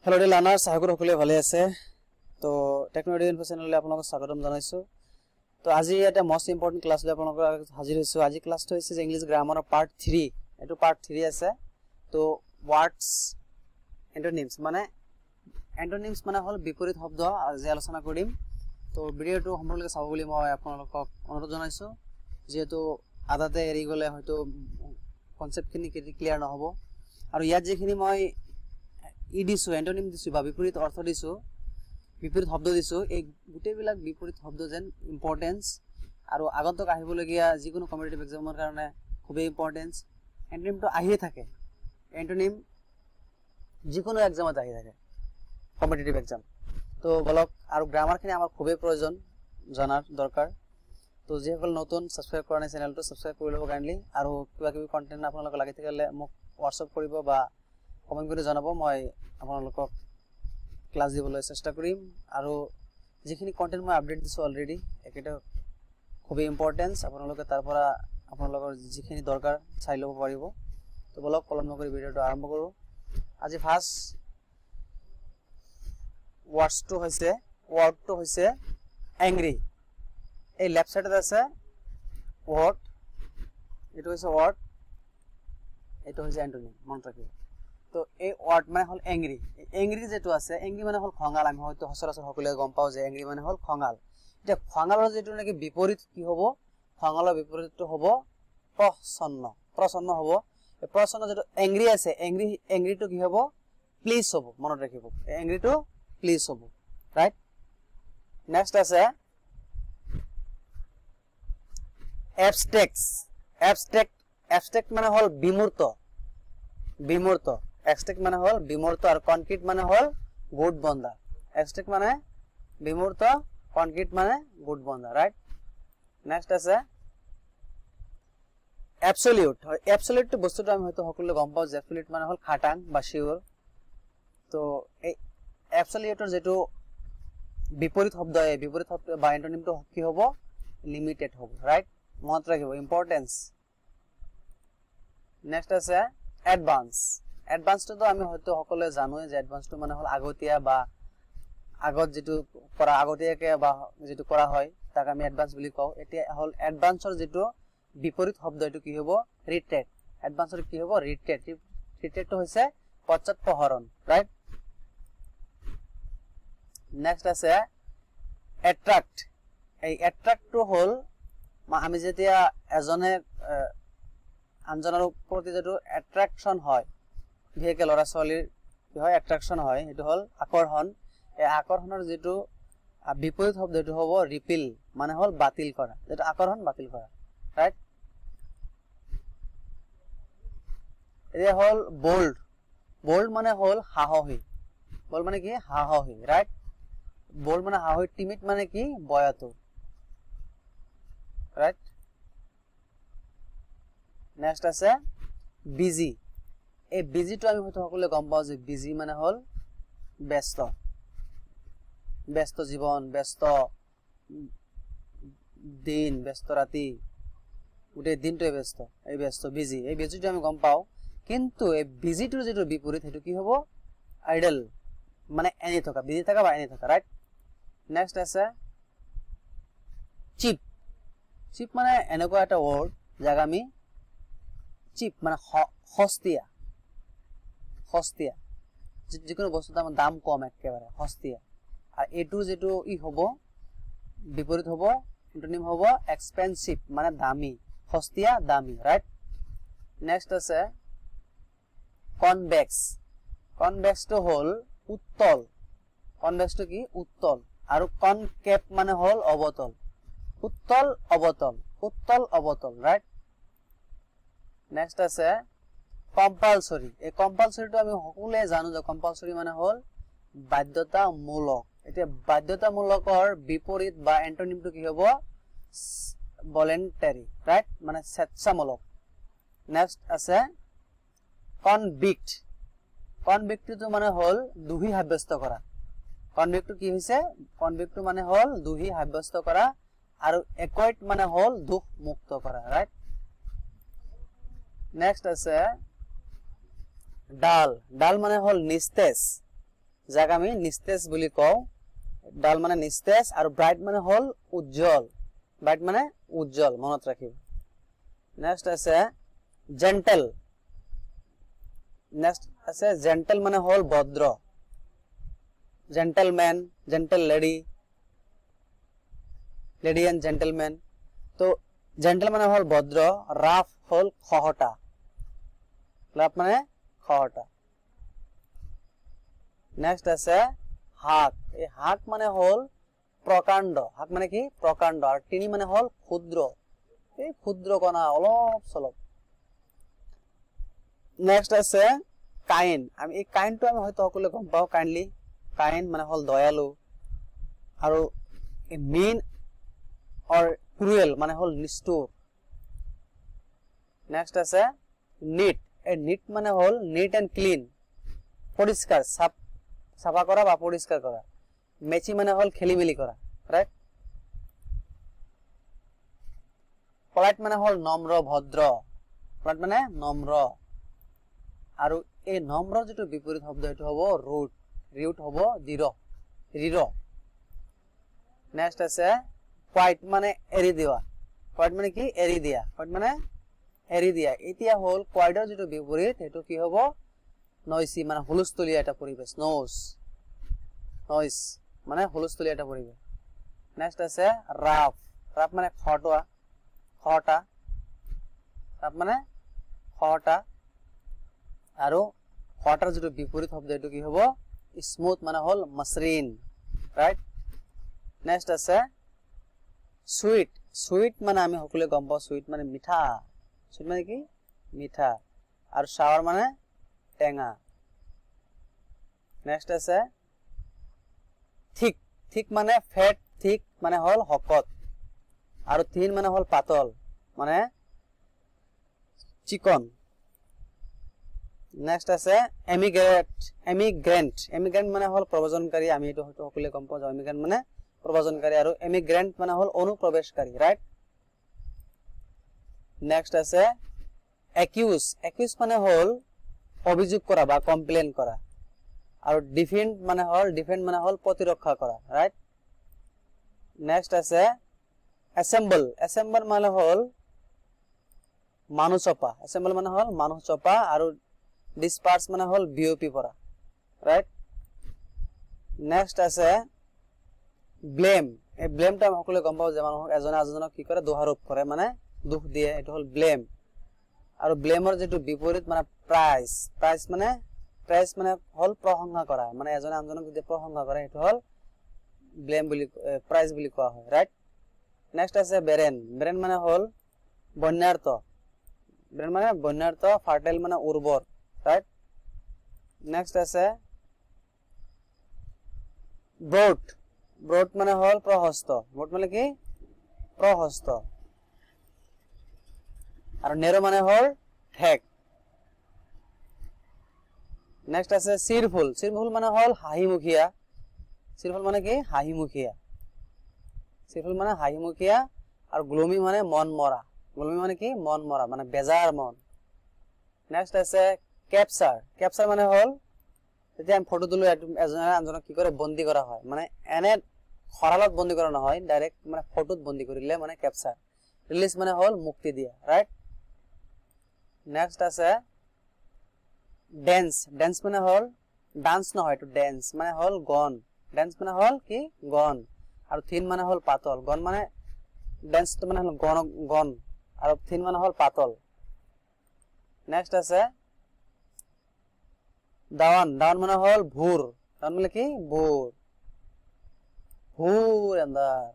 Hello dear learners, আশা কৰো সকলোৱে ভালে আছে। তো টেকন'লজি ইনফো চেনেললৈ আপোনালোকক স্বাগতম জনাইছো। তো আজি এটা মোস্ট ইম্পৰ্টেন্ট ক্লাছ লৈ আপোনালোকৰ হাজিৰ হৈছো। আজি ক্লাছটো হৈছে যে ইংলিছ গ্ৰামাৰৰ পাৰ্ট 3। এটো পাৰ্ট 3 আছে। তো ওয়াৰ্ডস এন্টোনিমস মানে হল বিপৰীত শব্দ আজি আলোচনা কৰিম। তো ভিডিওটো সম্পূৰ্ণকৈ চাব বুলি মই আপোনালোকক অনুৰোধ জনাইছো। যেহেতু আদাতে এৰি গলে হয়তো কনসেপ্টখিনি ক্লিয়াৰ নহব। আৰু ইয়াত যেখিনি মই দিছো এন্টোনিম দিছো বা বিপৰীত অৰ্থ দিছো বিপৰীত শব্দ দিছো এই গুটেবিলাক বিপৰীত শব্দ যেন ইম্পৰ্টেন্স আৰু আগন্তক আহিবলগীয়া যিকোনো কম্পিটিটিভ এক্সামৰ কাৰণে খুবই ইম্পৰ্টেন্স এন্টোনিমটো আহিয়ে থাকে এন্টোনিম যিকোনো এক্সামত আহি থাকে কম্পিটিটিভ এক্সাম তো বলক আৰু গ্ৰামাৰখিনি আমাৰ খুবই প্ৰয়োজন জানাৰ দৰকাৰ তো যিসকল নতুন সাবস্ক্ৰাইব কৰা নাই চেনেলটো সাবস্ক্ৰাইব কৰি লব কাইন্ডলি আৰু কিবা কিবি কন্টেন্ট আপোনালোক লাগি থাকিলে মোক WhatsApp কৰিব বা কমেন্ট কৰি জনাব মই আপোনালোকক ক্লাস দিবলৈ চেষ্টা কৰিম আৰু যিখিনি কন্টেন্ট মই আপডেট দিছো অলৰেডি এটা খুবই ইম্পৰ্টেন্স আপোনালোকে তাৰ পৰা আপোনালোকৰ যিখিনি দৰকাৰ চাই লব পাৰিব তো বলক কলম নকৰি ভিডিওটো আৰম্ভ কৰো আজি ফাৰ্স্ট ওয়াৰ্ডটো হৈছে এংগ্ৰি এই লেফট সাইডত আছে ওয়াৰ্ড এটো হৈছে ওয়াৰ্ড এটো হৈছে এন্টোনিম মনত ৰাখিব তো এই ওয়াৰ্ড মানে হল এংগ্ৰি যেটো আছে এংগ্ৰি মানে হল খঙাল আমি হয়তো সচৰাচৰ সকলোৱে গম পাও যে এংগ্ৰি মানে হল খঙাল এটা খঙালৰ যেটো নাকি বিপৰীত কি হ'ব খঙালৰ বিপৰীতটো হ'ব প্ৰসন্ন হ'ব এই প্ৰসন্ন যেটো এংগ্ৰি আছে এংগ্ৰিটো কি হ'ব প্লিজ হ'ব মনত ৰাখিব এংগ্ৰিটো প্লিজ হ'ব ৰাইট নেক্সট আছে abstract মানে হল বিমূৰ্ত abstract মানে হল বিমূৰ্ত আৰু কনক্ৰিট মানে হল গুড বন্ধা abstract মানে বিমূৰ্ত কনক্ৰিট মানে গুড বন্ধা ৰাইট নেক্সট আছে absolute তো বস্তুটো আমি হয়তো সকলোৱে গম পাও যে absolute মানে হল খাটাং বা শিওৰ তো এই absoluteৰ যেটো বিপৰীত শব্দ এই বিপৰীত শব্দ বা এন্টোনিমটো কি হ'ব লিমিটেড হ'ব ৰাইট মনত ৰাখিব ইম্পৰ্টেন্স নেক্সট আছে এডভান্সটো তো আমি হয়তো সকলোৱে জানোই যে এডভান্সটো মানে হল আগতীয়া বা আগত যেটো কৰা আগতীয়াকে বা যেটো কৰা হয় তাক আমি এডভান্স বুলি কও এতিয়া হল এডভান্সৰ যেটো বিপৰীত শব্দ এটো কি হ'ব ৰিট্ৰেট এডভান্সৰ কি হ'ব ৰিট্ৰেটটো হৈছে পশ্চাৎপসৰণ ৰাইট নেক্সট আছে এট্ৰাক্ট এই এট্ৰাক্টটো হল আমি যেতিয়া এজনে আনজনৰ প্ৰতি যেটো এট্ৰাকশন হয় বিশেষকৈ লৰা ছোৱালীৰ কি হয় এট্ৰাকশন হয় এটো হল আকৰ্ষণ এই আকৰ্ষণৰ যেটো বিপৰীত শব্দ এটো হ'ব ৰিপিল মানে হল বাতিল কৰা যেটো আকৰ্ষণ বাতিল কৰা ৰাইট এই হল বোল্ড মানে হল সাহসী বোল্ড মানে কি সাহসী ৰাইট বোল্ড মানে সাহসী টিমিড মানে কি বয়াটো right next আছে busy এই busy তো আমি হয়তো সকলোৱে গম পাও যে busy মানে হল ব্যস্ত জীবন ব্যস্ত দিন ব্যস্ত ৰাতি উঠে দিনটো ব্যস্ত এই ব্যস্ত busy এই busy তো আমি গম পাও কিন্তু এই busy তোৰ যেটো বিপৰীত হেতু কি হ'ব আইডল মানে এনি থকা busy থকা বা এনি থকা ৰাইট নেক্সট আছে চিপ মানে এনেকুৱা এটা ওয়াৰ্ড যাক আমি চিপ মানে সস্তীয়া যিকোনো বস্তুৰ দাম কম একেবাৰে সস্তীয়া আৰু এটো যেটো ই হ'ব বিপৰীত হ'ব এন্টোনিম হ'ব এক্সপেন্সিভ মানে দামী সস্তীয়া দামী ৰাইট নেক্সট আছে কনভেক্সটো হল উত্তল কনভেক্সটো কি উত্তল আৰু কনকেভ মানে হল অবতল উত্তল অবতল ৰাইট নেক্সট আছে কম্পালসৰি এই কম্পালসৰিটো আমি সকলোৱে জানো যে কম্পালসৰি মানে হল বাধ্যতামূলক এতিয়া বাধ্যতামূলকৰ বিপৰীত বা এন্টোনিমটো কি হ'ব ভলেন্টাৰী ৰাইট মানে স্বেচ্ছামূলক নেক্সট আছে কনভিক্টটো মানে হল দোষী সাব্যস্ত কৰা কনভিক্টটো কি হৈছে কনভিক্টটো মানে হল দোষী সাব্যস্ত কৰা আৰু একোইট মানে হল দুখ মুক্ত কৰা রাইট নেক্সট আছে ডাল মানে হল নিস্তেজ যাক আমি নিস্তেজ বুলি কওঁ ডাল মানে নিস্তেজ আৰু ব্ৰাইট মানে হল উজ্জ্বল ব্ৰাইট মানে উজ্জ্বল মনত ৰাখিব নেক্সট আছে জেন্টল নেক্সট আছে জেন্টল মানে হল ভদ্ৰ gentleman gentle lady and gentleman তো জেন্টল মানে হল ভদ্ৰ ৰাফ হল খহটা ৰাফ মানে খহটা নেক্সট আছে হাক এই হাক মানে হল প্ৰকাণ্ড হাক মানে কি প্ৰকাণ্ড আৰু তিনি মানে হল ক্ষুদ্ৰ এই ক্ষুদ্ৰ কণা অলপ চলপ নেক্সট আছে কাইন্ড আমি এই কাইন্ডটো আমি হয়তো সকলোৱে গম পাওঁ কাইন্ডলি কাইন্ড মানে হল দয়ালু আৰু mean or cruel মানে হল নিষ্ঠুৰ নেক্সট আছে neat এই neat মানে হল neat and clean পরিষ্কার সাফা করা বা পরিষ্কার করা মেচি মানে হল খেলিমেলি করা রাইট polite মানে হল নম্ৰ ভদ্ৰ polite মানে নম্ৰ আৰু এই নম্ৰ যেটো বিপৰীত শব্দ এটো হ'ব rude rude হ'ব দৃঢ় নেক্সট আছে quiet মানে এৰি দিওয়া quiet মানে কি এৰি দিয়া quiet মানে এৰি দিয়া এতিয়া হল quiet ৰ যেটো বিপৰীত এটো কি হ'ব noisy মানে হুলস্থুলীয়া এটা পৰিবেশ noise মানে হুলস্থুলীয়া এটা পৰিবেশ নেক্সট আছে rough মানে খটা rough মানে খটা আৰু খটাৰ যেটো বিপৰীত শব্দ এটো কি হ'ব স্মুথ মানে হল মসৃণ ৰাইট নেক্সট আছে সুইট মানে আমি সকলোৱে গম পাওঁ সুইট মানে মিঠা সুইট মানে কি মিঠা আৰু সাৱাৰ মানে টেঙা নেক্সট আছে ঠিক মানে ফেট ঠিক মানে হল হকত আৰু থিন মানে হল পাতল মানে চিকন নেক্সট আছে এমিগ্ৰেন্ট মানে হল প্ৰব্ৰজনকাৰী আমি এটো হয়তো সকলোৱে গম পাওঁ এমিগ্ৰেন্ট মানে প্ৰব্ৰজনকাৰী আৰু এমিগ্ৰেন্ট মানে হল অনুপ্ৰৱেশকাৰী ৰাইট নেক্সট আছে একিউজ মানে হল অভিযোগ কৰা বা কমপ্লেইন কৰা আৰু ডিফেন্ড মানে হল প্ৰতিৰক্ষা কৰা ৰাইট নেক্সট আছে এসেম্বল মানে হল মানুহ চপা আৰু disperse মানে হল বিওপি পৰা ৰাইট নেক্সট আছে ব্লেম এই ব্লেমটা আমি সকলোৱে গম পাওঁ যে মানুহক এজনে আনজনক কি কৰে দোষাৰোপ কৰে মানে দুখ দিয়ে এটো হল ব্লেম আৰু ব্লেমৰ যেটো বিপৰীত মানে প্ৰাইজ মানে হল প্ৰশংসা কৰা মানে এজনে আনজনক যদি প্ৰশংসা কৰে এটো হল ব্লেম বুলি প্ৰাইজ বুলি কোৱা হয় ৰাইট নেক্সট আছে বেৰেন মানে হল বন্যাৰ্থ ফাৰ্টাইল মানে উৰ্বৰ right next আছে broad মানে হল প্ৰহস্ত broad মানে কি প্ৰহস্ত আৰু narrow মানে হল ঠেক next আছে cheerful মানে হল হাঁহিমুখিয়া cheerful মানে কি হাঁহিমুখিয়া আৰু gloomy মানে মন মৰা মানে বেজাৰ মন next আছে ক্যাপচাৰ মানে হল যেতিয়া আমি ফটো তুলো এজনে আনজনক কি কৰে বন্দী কৰা হয় মানে এনে খৰালত বন্দী কৰা নহয় ডাইৰেক্ট মানে ফটোত বন্দী কৰিলে মানে ক্যাপচাৰ ৰিলিজ মানে হল মুক্তি দিয়া ৰাইট নেক্সট আছে ড্যান্স মানে হল ডান্স নহয় তো ড্যান্স মানে হল গন ড্যান্স মানে হল কি গন আৰু থিন মানে হল পাতল গন মানে ড্যান্স তো মানে হল গন আৰু থিন মানে হল পাতল নেক্সট আছে দাওয়ান মানে হল ভোৰ দাওয়ান মানে কি ভোৰ আন্ধাৰ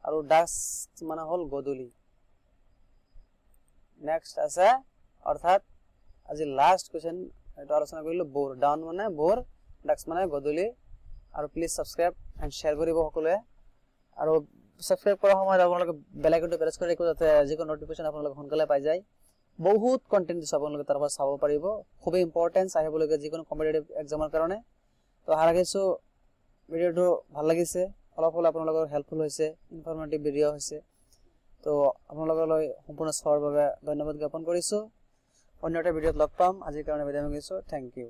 আৰু ডাস্ক মানে হল গধূলি নেক্সট আছে অৰ্থাৎ আজি লাস্ট কোশ্চেন এটা আলোচনা কৰিলো ভোৰ ডাউন মানে ভোৰ ডাস্ক মানে গধূলি আৰু প্লিজ সাবস্ক্ৰাইব এন্ড শেয়াৰ কৰিব সকলোৱে আৰু সাবস্ক্ৰাইব কৰাৰ সময়ত আপোনালোকে বেল আইকনটো প্ৰেছ কৰি ৰাখিব যাতে যিকোনো নটিফিকেশন আপোনালোকে সোনকালে পাই যায় বহুত কন্টেন্ট দিছ আপোনালোকে তাৰ পৰা চাব পাৰিব খুবই ইম্পৰ্টেন্ট আহিবলগীয়া যিকোনো কম্পিটিটিভ এক্সামৰ কাৰণে তো আশা ৰাখিছো ভিডিওটো ভাল লাগিছে অলপ আপোনালোকৰ হেল্পফুল হৈছে ইনফৰমেটিভ ভিডিও হৈছে তো আপোনালোকলৈ সম্পূৰ্ণ চাৱাৰ বাবে ধন্যবাদ জ্ঞাপন কৰিছো অন্য এটা ভিডিওত লগ পাম আজিৰ কাৰণে বিদায় মাগিছো থ্যাংক ইউ